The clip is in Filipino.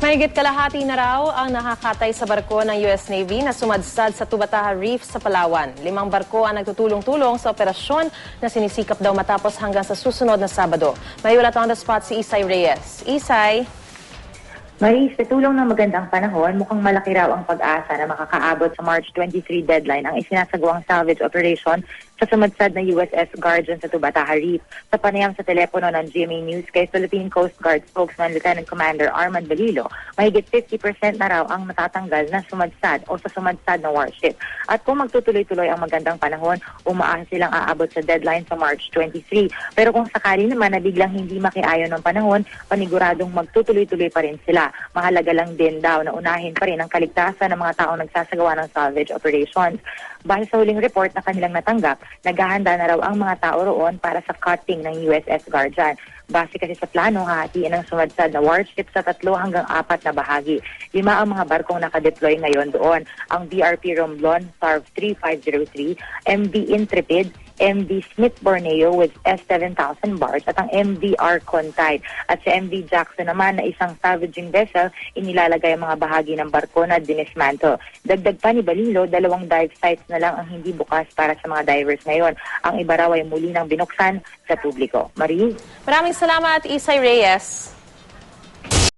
Mahigit kalahati na raw ang nakakatay sa barko ng US Navy na sumadsad sa Tubataha Reef sa Palawan. 5 barko ang nagtutulong-tulong sa operasyon na sinisikap daw matapos hanggang sa susunod na Sabado. May ulat on the spot si Isay Reyes. Isay? Maris, sa tulong ng magandang panahon, mukhang malaki raw ang pag-asa na makakaabot sa March 23 deadline ang isinasagawang salvage operation sa sumadsad na USS Guardian sa Tubataha Reef. Sa panayam sa telepono ng GMA News kay Philippine Coast Guard spokesman Lieutenant Commander Armand Balilo, mahigit 50% na raw ang matatanggal na sumadsad o sa sumadsad na warship. At kung magtutuloy-tuloy ang magandang panahon, umaasa silang aabot sa deadline sa March 23. Pero kung sakali naman na biglang hindi makiayon ng panahon, paniguradong magtutuloy-tuloy pa rin sila. Mahalaga lang din daw na unahin pa rin ang kaligtasan ng mga taong nagsasagawa ng salvage operations. Base sa huling report na kanilang natanggap, naghahanda na raw ang mga tao roon para sa cutting ng USS Guardian. Base kasi sa plano, hahatiin ang sumadsad na warship sa 3 hanggang 4 na bahagi. 5 ang mga barkong nakadeploy ngayon doon. Ang BRP Romblon, SARV 3503, MV Intrepid, MV Smith Borneo with S7000 barge at ang MV Archon Tide. At sa MV Jackson naman na isang salvaging vessel, inilalagay ang mga bahagi ng barko na dinismantle. Dagdag pa ni Balilo, 2 dive sites na lang ang hindi bukas para sa mga divers ngayon. Ang iba raw ay muli nang binuksan sa publiko. Marie? Maraming salamat, Isay Reyes.